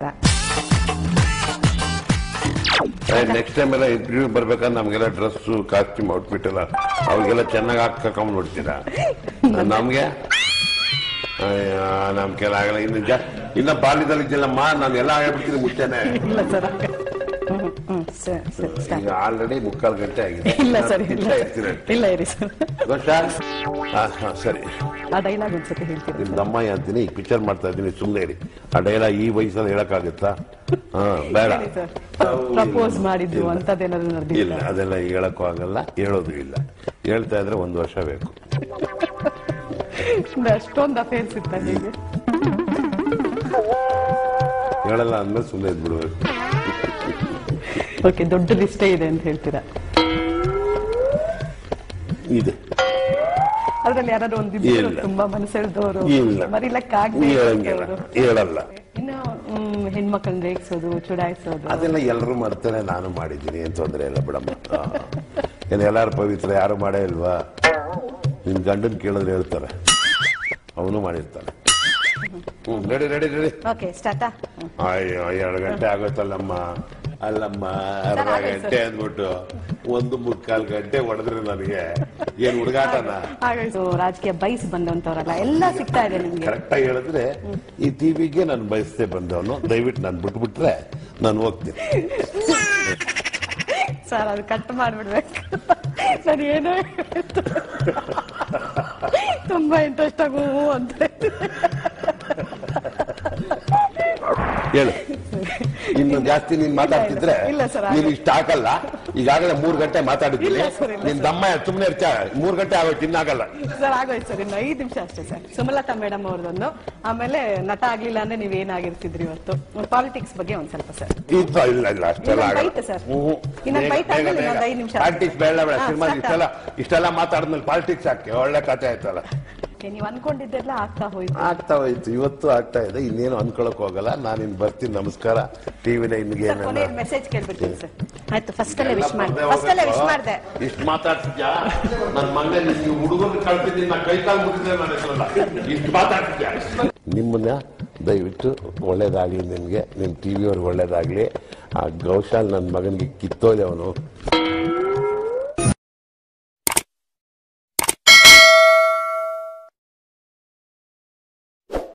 ಅಂತ. Next time ಎಲ್ಲ interview ಬರ್ಬೇಕಾದ್ರೆ ನಮ್ಗೆಲ್ಲ ಡ್ರೆಸ್ ಕಾಸ್ಟ್ಯೂಮ್ ಔಟ್ಫಿಟ್ ಎಲ್ಲ ಅವ್ರಿಗೆಲ್ಲ ಚೆನ್ನಾಗಿ ಹಾಕೊಂಡ್ ನೋಡ್ತೀರಾ. ನಮ್ಗೆ ಕೆಲ ಆಗಲ್ಲ. ಇನ್ನ ಬಾಲ್ಯದಲ್ಲಿ ಇದ್ದಿಲ್ಲಮ್ಮ, ನಾನು ಎಲ್ಲ ಆಗ್ಬಿಡ್ತೀನಿ ಮುಂಚೆನೆ. ಈಗ ಆಲ್ರೆಡಿ 3/4 ಗಂಟೆ ಆಗಿದೆ. ಇಲ್ಲ ಇರಿ ಸರ್. ಸರಿ, ಆ ಡೈಲಾಗ್ ಒಂದ್ಸತಿ ಹೇಳ್ತೀನಿ. ನಿಮ್ದಮ್ಮ ಅಂತೀನಿ, ಈಗ ಪಿಕ್ಚರ್ ಮಾಡ್ತಾ ಇದ್ದೀನಿ, ಸುಮ್ಮನೆ ಇರಿ. ಆ ಡೈಲಾಗ್ ಈ ವಯಸ್ಸಲ್ಲಿ ಹೇಳಕ್ಕಾಗತ್ತಾ? ಬೇಡ. ಪ್ರಪೋಸ್ ಮಾಡಿದ್ದು ಅಂತದೇನಾದ್ರು ನಡೆದಿಲ್ಲ? ಇಲ್ಲ, ಅದೆಲ್ಲ ಹೇಳಕ್ಕೂ ಆಗಲ್ಲ, ಹೇಳೋದು ಇಲ್ಲ. ಹೇಳ್ತಾ ಇದ್ರೆ 1 ವರ್ಷ ಬೇಕು. ಅಷ್ಟೊಂದು ಅಫೇರ್ಸ್ ಇತ್ತ ಹೀಗೆ? ಹೇಳಲ್ಲ ಅಂದ್ಮೇಲೆ ಸುಮ್ಮನೆ ಇದ್ಬಿಡ್ಬೇಕು. ಓಕೆ, ದೊಡ್ಡ ಲಿಸ್ಟೇ ಇದೆ ಅಂತ ಹೇಳ್ತೀರಾ? ಇದೆ. ಅದ್ರಲ್ಲಿ ಯಾರಾದ್ರೂ ಒಂದಿಬ್ಬರು ತುಂಬಾ ಮನಸ್ಸೆಳೆದವರು ಹೇಳಲ್ಲ. ಇನ್ನು ಹೆಣ್ಮಕ್ಳನ್ನ ರೇಗಿಸೋದು, ಚುಡಾಯಿಸೋದು ಅದೆಲ್ಲ ಎಲ್ಲರೂ ಮಾಡ್ತಾರೆ, ನಾನು ಮಾಡಿದ್ದೀನಿ, ಏನ್ ತೊಂದ್ರೆ ಇಲ್ಲ ಬಿಡಮ್ಮ. ಏನ್ ಎಲ್ಲಾರು ಪವಿತ್ರ ಯಾರು ಮಾಡೇ ಇಲ್ವಾ? ನಿನ್ ಗಂಡನ್ ಕೇಳಿದ್ರೆ ಹೇಳ್ತಾರೆ, ಅವನು ಮಾಡಿರ್ತಾನೆ. Ready ready ready. ಅಯ್ಯೋ 2 ಗಂಟೆ ಆಗೋತ್ತಲ್ಲಮ್ಮ. ಅಲ್ಲಮ್ಮ, ಅರ್ಧ ಗಂಟೆ ಅಂದ್ಬಿಟ್ಟು 1 ಗಂಟೆ ಹೊಡೆದ್ರೆ ನನಗೆ ಏನ್ ಹುಡುಗಾಟನ? ರಾಜಕೀಯ ಬಯಸ್ ಬಂದವಂತವ್ರಲ್ಲ ಎಲ್ಲ ಸಿಗ್ತಾ ಇದೆ ನಿಮ್ಗೆ. ಕರೆಕ್ಟ್ ಆಗಿ ಹೇಳಿದ್ರೆ ಈ ಟಿವಿಗೆ ನಾನು ಬಯಸ್ತೇ ಬಂದವನು. ದಯವಿಟ್ಟು ನಾನು ಬಿಟ್ಬಿಟ್ರೆ ನಾನು ಹೋಗ್ತೀನಿ ಸರ್. ಅದು ಕಟ್ ಮಾಡ್ಬಿಡ್ಬೇಕು ಸರ್. ಏನೋ ತುಂಬಾ ಇಂಟ್ರೆಸ್ಟ್ ಆಗು ಅಂತ ಹೇಳು. ಇನ್ನು ಜಾಸ್ತಿ ನೀನ್ ಮಾತಾಡ್ತಿದ್ರೆ ನೀನ್ ಇಷ್ಟ ಆಗಲ್ಲ. ಈಗಾಗಲೇ 3 ಗಂಟೆ ಮಾತಾಡಿದ್ದೀನಿ. ನಿನ್ ದಮ್ಮ ಸುಮ್ಮನೆ 3 ಗಂಟೆ ಆಗೋಯ್ತು, ಇನ್ನಾಗಲ್ಲ ಸರ್. ಆಗೋಯ್ತು ಸರ್, ಇನ್ನು 5 ನಿಮಿಷ ಅಷ್ಟೇ ಸರ್. ಸುಮಲತಾ ಮೇಡಮ್ ಅವ್ರದೊಂದು, ಆಮೇಲೆ ನಟ ಆಗ್ಲಿಲ್ಲ ಅಂದ್ರೆ ನೀವೇನಾಗಿರ್ತಿದ್ರಿ ಇವತ್ತು? ಪಾಲಿಟಿಕ್ಸ್ ಬಗ್ಗೆ ಒಂದ್ ಸ್ವಲ್ಪ ಸರ್. ಇಲ್ಲ ಇಲ್ಲ, ಅಷ್ಟೆಲ್ಲ ಸರ್. ಪಾಲಿಟಿಕ್ಸ್ ಬೇಡ ಬೇಡ. ಸಿನಿಮಾ ಇಷ್ಟೆಲ್ಲ ಮಾತಾಡಿದ್ಮೇಲೆ ಪಾಲಿಟಿಕ್ಸ್ ಹಾಕಿ ಒಳ್ಳೆ ಕಥೆ ಆಯ್ತಲ್ಲ. ನೀವು ಅನ್ಕೊಂಡಿದ್ದೆಲ್ಲ ಆಗ್ತಾ ಹೋಯ್ತು. ಇವತ್ತು ಆಗ್ತಾ ಇದೆ. ಇನ್ನೇನು ಅನ್ಕೊಳಕ್ ಹೋಗಲ್ಲ. ನಾನು ಇನ್ ಬರ್ತೀನಿ. ನಮಸ್ಕಾರ. ಟಿವಿನ ಇನ್ನಿಗೆ ಮೆಸೇಜ್ ಕೇಳ್ಬಿಡ್ತೀನಿ ಸರ್. ಆಯ್ತು, ಫಸ್ಟ್ ವಿಶ್ ಮಾಡಿದೆ. ಇಷ್ಟು ಮಾತಾಡ್ತಿದ್ಯಾ? ನನ್ನ ಮನೆ ಹುಡುಗರು ಕಳ್ತಿದ್ದೀನಿ, ನಾ ಕೈ ಕಾಲು ಮುಗಿದ್ರೆ ನನ್ನ ಹೆಸರಲ್ಲ. ಇಷ್ಟು ಮಾತಾಡ್ತಿದ್ಯಾ? ನಿಮ್ಮನ್ನ ದಯವಿಟ್ಟು ಒಳ್ಳೇದಾಗ್ಲಿ ನಿಮ್ಗೆ, ನಿಮ್ ಟಿವಿಯವ್ರಿಗೆ ಒಳ್ಳೇದಾಗ್ಲಿ. ಆ ಗೌಶಾಲ್ ನನ್ನ ಮಗನಿಗೆ ಕಿತ್ತೋದೆ ಅವನು.